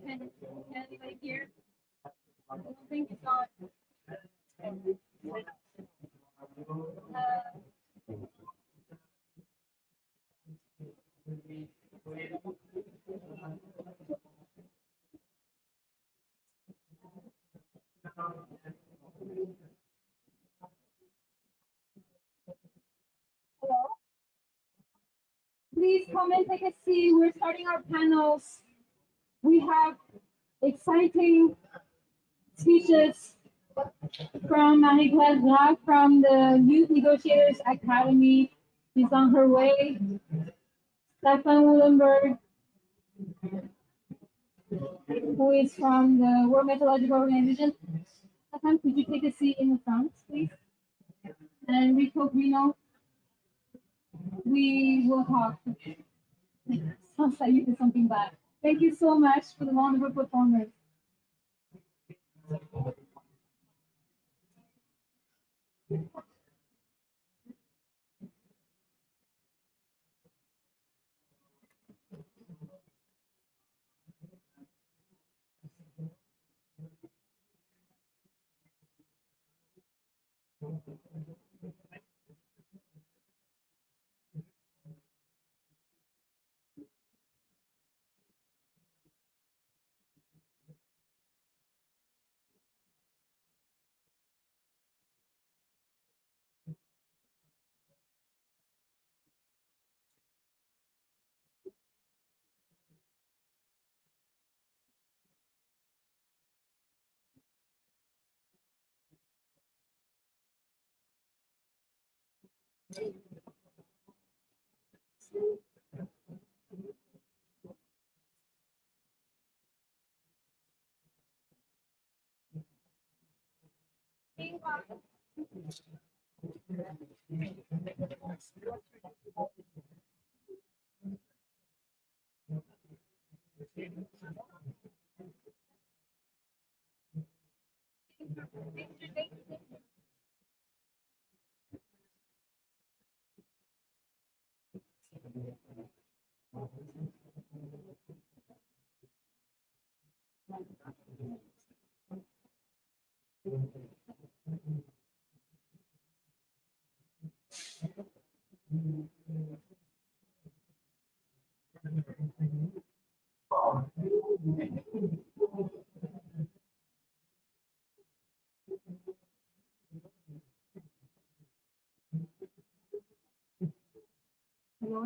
Can anybody hear? I don't think it's on. Hello? Please come and take a seat. We're starting our panels. We have exciting speeches from Marie-Claire Graf from the Youth Negotiators Academy. She's on her way. Stefan Uhlenbrook, who is from the World Meteorological Organization. Stefan, could you take a seat in the front, please? And Rico Grino, we will talk. Sounds like you did something bad. Thank you so much for the wonderful performers. Hello,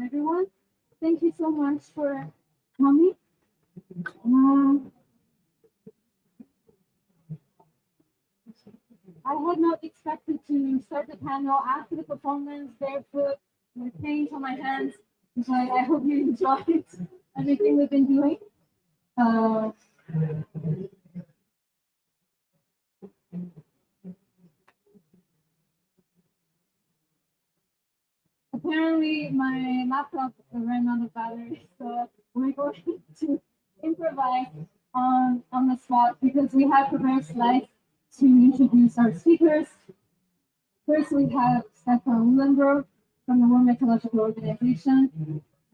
everyone. Thank you so much for coming. Um, I had not expected to start the panel after the performance, barefoot, with paint on my hands, but I hope you enjoyed everything we've been doing. Apparently, my laptop ran out of battery, so we're going to improvise on the spot because we have prepared slides to introduce our speakers. First, we have Stefan Uhlenbrook from the World Meteorological Organization.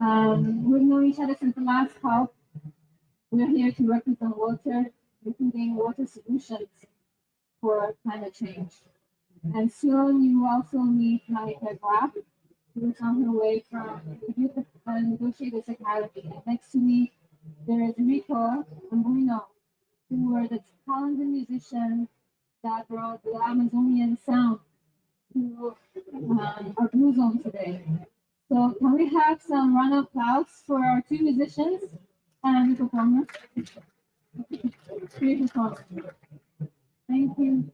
We've known each other since the last talk. We're here to represent water, including water solutions for climate change. And soon you will also meet Monica Graf, who is on her way from the Youth Negotiators Academy. And next to me, there is Rico and Bruno, who were the talented musicians that brought the Amazonian sound to our Blue Zone today. So can we have some round of applause for our two musicians and the performers? Three performers. Thank you.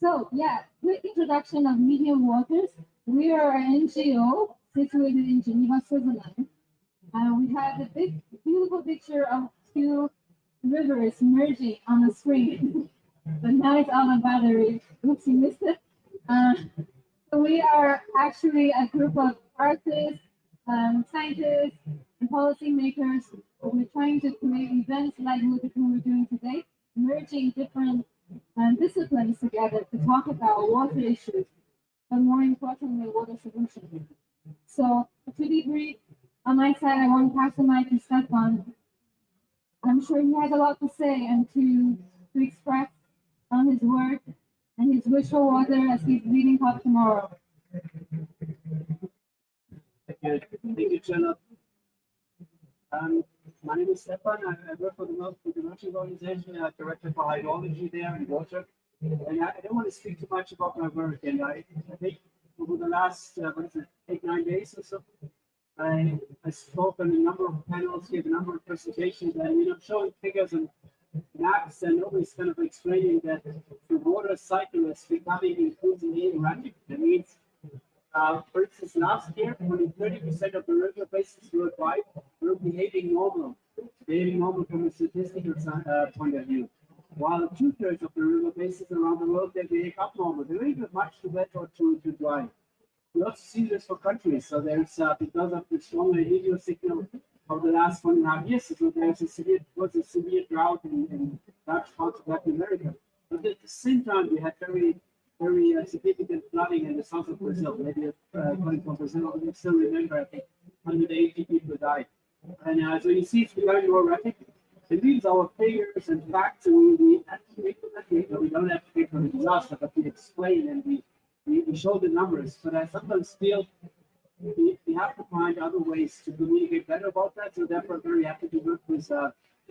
So yeah, quick introduction of Medium Waters. We are an NGO situated in Geneva, Switzerland. We have a big, beautiful picture of two rivers merging on the screen. But now it's out of battery. Oops, you missed it. So we are actually a group of artists, scientists, and policymakers. We're trying to create events like what we're doing today, merging different disciplines together to talk about water issues, but more importantly, water solutions. So to be brief, on my side, I want to pass the mic to Stefan. I'm sure he has a lot to say and to express on his work and his wish for water as he's leading COP tomorrow. Thank you, Charlotte. My name is Stefan. I work for the multidisciplinary organization. I'm director for hydrology there in water. And I don't want to speak too much about my work. And I think over the last 8-9 days or so, I spoke on a number of panels, gave a number of presentations, and showing figures and maps, and always kind of explaining that the water cycle is becoming increasingly erratic. That means, for instance, last year, only 30% of the river basins worldwide were behaving normal from a statistical point of view. While 2/3 of the river basins around the world, they behave abnormal. They're either much too wet or too dry. We also see this for countries. So there's, because of the strong El Niño signal of the last 1.5 years, so there's a severe drought in large parts of Latin America. But at the same time, we had very significant flooding in the south of Brazil. Maybe coming from Brazil, you still remember, I think 180 people died. And so you see it's becoming more erratic. it leaves our figures and facts, and we don't have to pick on the disaster, but we explain and we show the numbers. But I sometimes feel we have to find other ways to communicate better about that. So therefore, I'm very happy to work with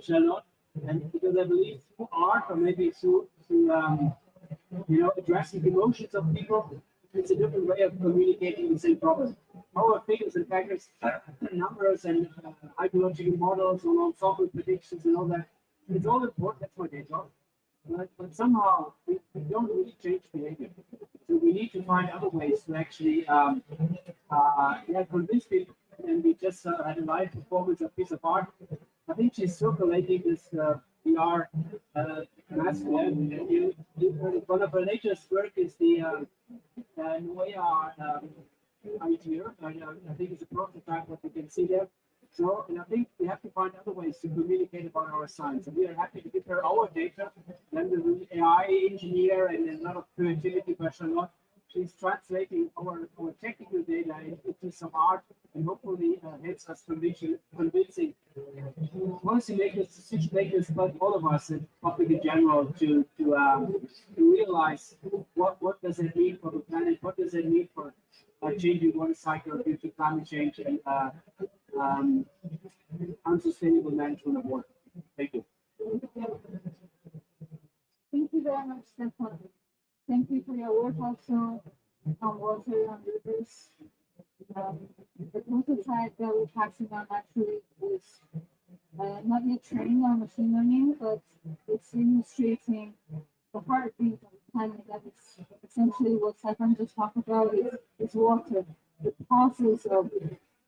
Charlotte, and because I believe through art or maybe through addressing the emotions of people, it's a different way of communicating the same problem. Our figures and factors, numbers and hydrological models and all software predictions and all that, it's all important. That's my day job. But somehow we don't really change behavior. So we need to find other ways to actually convince people. And we just had a live performance of piece of art. I think she's circulating this PR mask there. One of her latest work is the Noéa idea. I think it's a prototype what you can see there. So, and I think we have to find other ways to communicate about our science. And we are happy to give her our data. Then the AI engineer and a lot of creativity by Charlotte. She's translating our technical data into some art and hopefully helps us convincing policymakers, decision makers, but all of us in public in general to realize what does it mean for the planet, what does it mean for changing water cycle due to climate change and unsustainable management of water. Thank you. Thank you very much, Stefan. Thank you for your work also on water and rivers. The prototype that we're passing on actually is not yet trained on machine learning, but it's illustrating the heartbeat of the planet. That is essentially what Stefan just talked about is water, the pulses of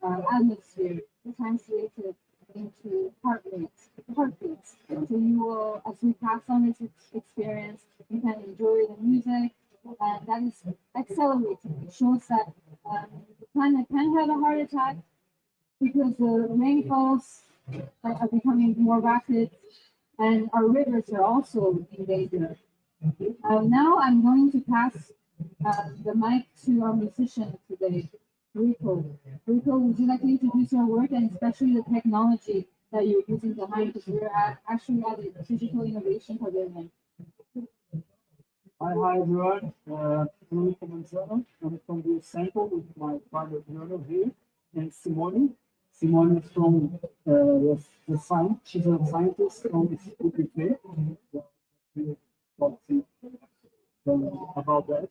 atmosphere translated into heartbeats. So you will, as we pass on this experience, you can enjoy the music, and that is accelerating. It shows that the planet can have a heart attack because the rainfalls are becoming more rapid, and our rivers are also in danger. Now I'm going to pass the mic to our musician today, Rico. Rico, would you like to introduce your work and especially the technology that you're using behind, because we're actually at a digital innovation pavilion. Hi everyone. I'm from BioSample with my partner Bruno here and Simone. Simone is from the science. She's a scientist from the UPP. About that.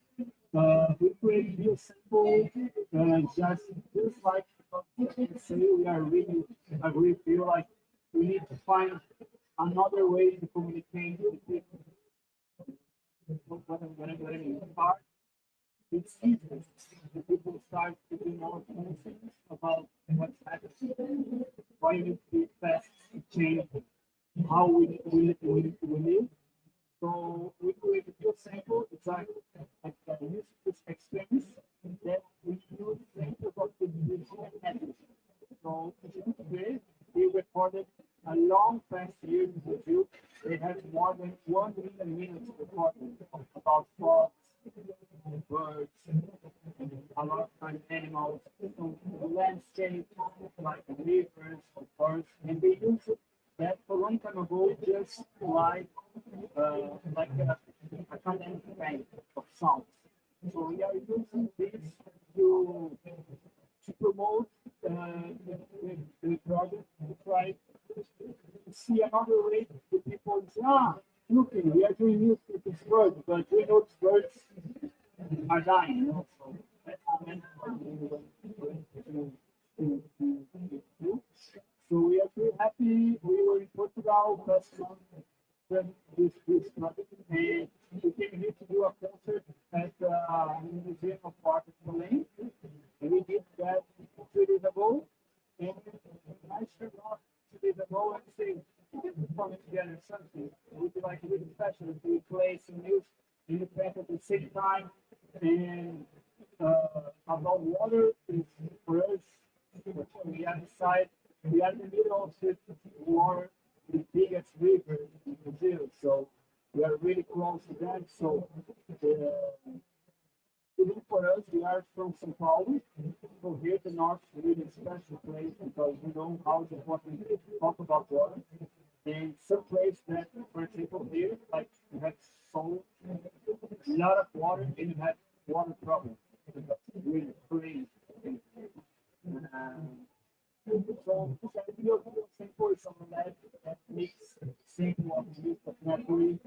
We create BioSample just like say we are really agree feel like we need to find another way to communicate with people. It's easy. The people start to be more conscious about what's happening. Why we need to be fast to change how we live. So we create a BioSample. It's like use this experience that we use samples of the energy. So today we recorded a long past year in Brazil. They had more than 1 million minutes recorded about frogs, birds, a lot of kind of animals, landscape like rivers or birds, and they used that for a long time ago just like a condensed bank of sounds. So we are using this to promote the project to try to see another way to people say, look, we are doing this with this bird, but we know these birds are dying, you know, so that's the main So we are very happy. We were in Portugal last month with this project, and we came here to do a concert at the Museum of Art of Berlin, and we did that 2 days ago. And I showed up 2 days ago and say, we can perform together something. It would be like really special if we play some music in the back at the same time. And about water is for us, we are beside, we are in the middle of the water, the biggest river in Brazil. So we are really close to that. So even for us, we are from São Paulo. So here the north is really a special place because we know how important to talk about water. And some place that, for example, here, like you have so a lot of water and you have water problem. That's really crazy. Um, so BioSample is something that makes simple of use of naturally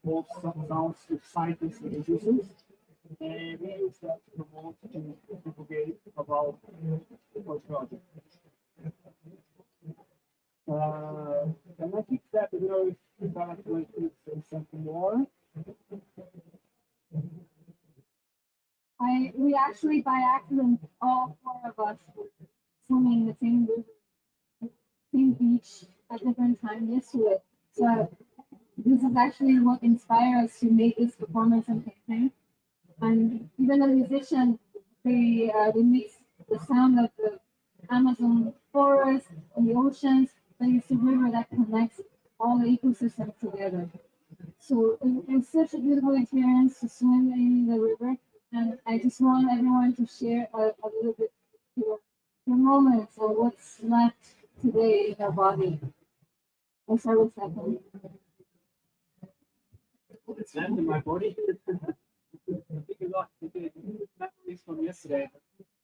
both some sounds to scientists and users. And we use that to promote to propagate about our project. And I think that, you know, if I like to say something more. We actually by accident, all four of us were swimming the same river, same beach at different times yesterday. So this is actually what inspired us to make this performance and painting. And even the musician, they mix the sound of the Amazon forest and the oceans, but it's a river that connects all the ecosystems together. So it's such a beautiful experience to swim in the river, and I just want everyone to share a little bit your moments or what's left today in your body. I'll start with Stefan. It's left in my body. I think a lot. Memories from yesterday.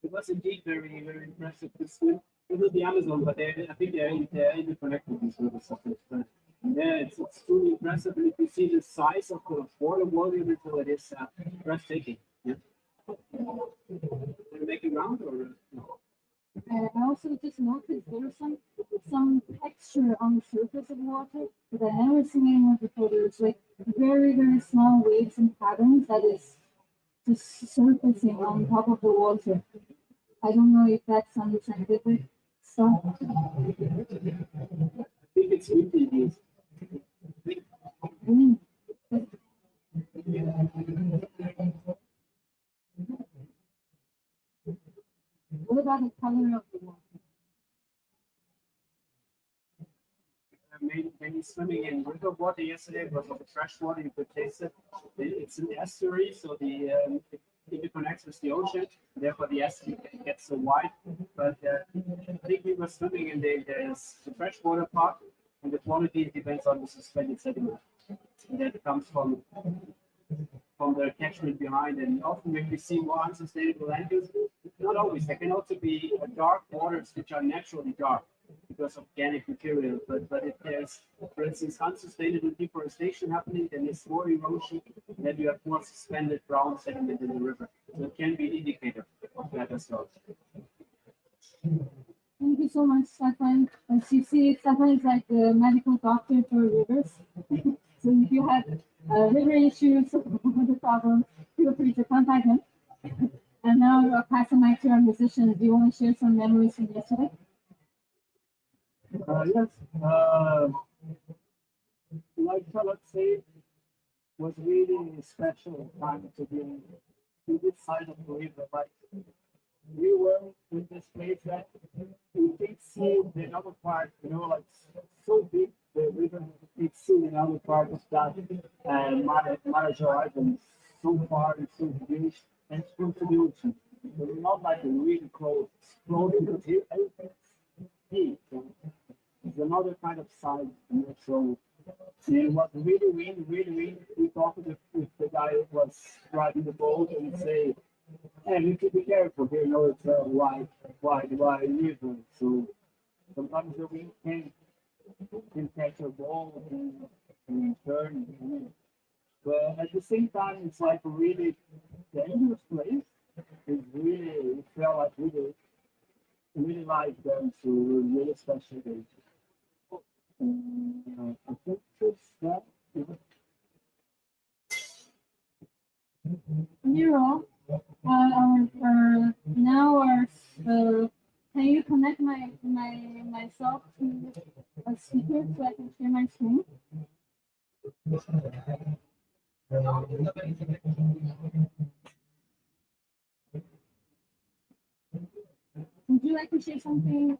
It was indeed very, very impressive to swim. It was the Amazon, but I think they're interconnected, these rivers. But yeah, it's truly impressive. And if you see the size of the water volume, it is breathtaking. Yeah. Are you making round or no? I also just noticed there's some texture on the surface of water that I never seen anywhere before. There's like very, very small waves and patterns that is just surfacing on top of the water. I don't know if that's some scientific stuff. I think it's really Mm. What about the color of the water? mainly swimming in river water yesterday, but of the fresh water you could taste it. It's an estuary, so it interconnects with the ocean. Therefore, the estuary gets so wide. But I think we were swimming in there's the freshwater part, and the quality depends on the suspended sediment that comes from the catchment behind. And often when we see more unsustainable land use, not always. There can also be dark waters which are naturally dark because of organic material. But if there's, for instance, unsustainable deforestation happening, then there's more erosion, then you have more suspended brown sediment in the river. So it can be an indicator of that as well. Thank you so much, Stefan. As you see, Stefan is like the medical doctor for rivers. So if you have river issues or other problems, feel free to contact him. And now I'll pass the mic to our musicians. Do you want to share some memories from yesterday? Yes. Like Charlotte said, was really a special time to be to this side of the river. Like we were in this place that you can see the other part, like so big the river, you can see the other part of that Marajó Island, so far and so huge and it's close to the ocean. But it's not like really close, because here everything's deep. It's another kind of side. So it was really. We talked with the guy who was driving the boat and say, "Hey, you need to be careful here. It's a wide river. So sometimes the wind can catch a ball and turn. But at the same time, it's like a really dangerous place. It's really, it felt like really like them. So really special day. I think it's that. Nero, can you connect myself to a speaker so I can share my screen? Would you like to share something?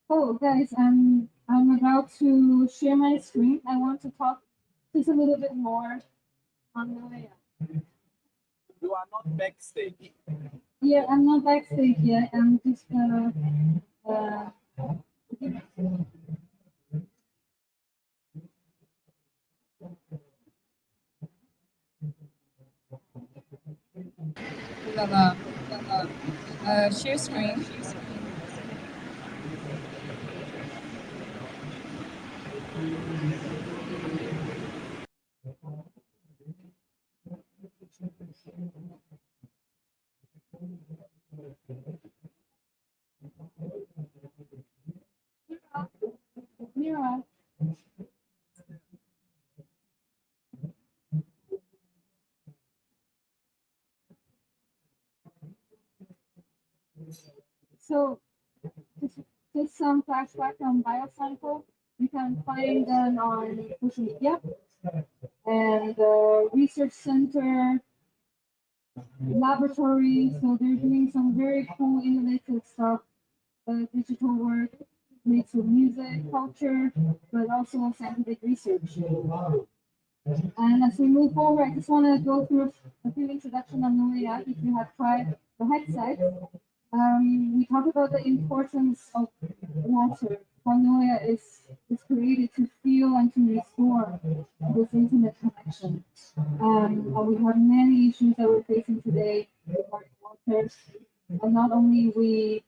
Oh, guys, I'm about to share my screen. I want to talk just a little bit more on Noéa. You are not backstage. Yeah, I'm not backstage yet. I'm just share screen. Mira. So, just some flashback on BioSample. You can find them on social media and research center, laboratory. So they're doing some very cool, innovative stuff, digital work, mixed with music, culture, but also scientific research. And as we move forward, I just want to go through a few introduction on Noéa. If you have tried the headset, we talk about the importance of water. How Noéa is created to feel and to restore this intimate connection. And we have many issues that we're facing today regarding water. And not only we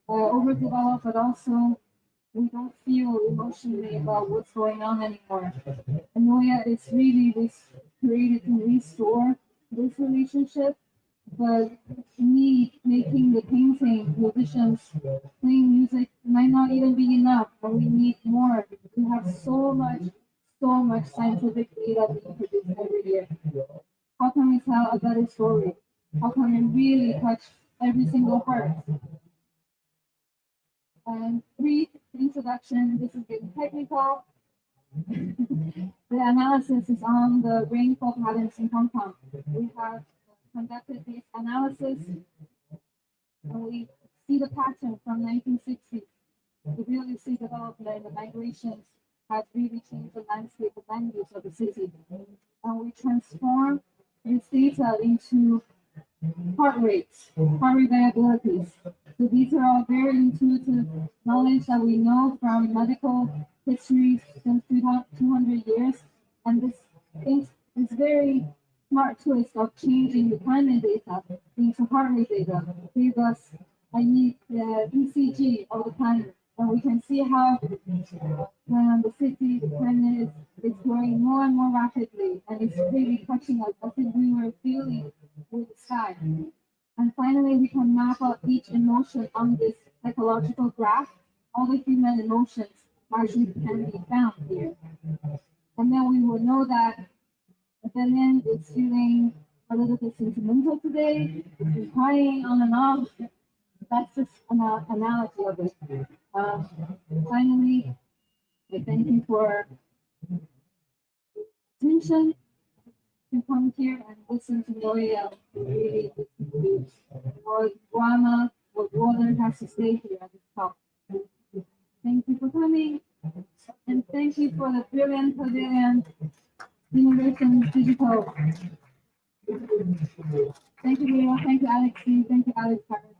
overdeveloped, but also we don't feel emotionally about what's going on anymore. And Noéa is really this created to restore this relationship, but me making the painting, musicians playing music might not even be enough, and we need more. We have so much scientific data being produced every year. How can we tell a better story? How can we really touch every single heart? And brief introduction, this is getting technical. The analysis is on the rainfall patterns in Hong Kong. We have conducted this analysis and we see the pattern from 1960s. The real estate development and the migrations has really changed the landscape of land use of the city. And we transform this data into heart rates, heart rate variabilities. So these are all very intuitive knowledge that we know from medical history since 200 years. And this very smart twist of changing the climate data into heart rate data gave us a unique ECG of the planet. And we can see how the city, the planet is growing more and more rapidly, and it's really touching us as if we were feeling with the sky. And finally, we can map out each emotion on this psychological graph. All the human emotions actually can be found here. And then we will know that Italian is feeling a little bit sentimental today, is crying on and off. That's just an analogy of it. Finally, I thank you for attention to come here and listen to Noéa, really listen to what Guamá, what water has to say here at this talk. Thank you for coming, and thank you for the brilliant pavilion, Innovation Digital. Thank you, Leo. Thank you, Alexi. Thank you, Alex Paris.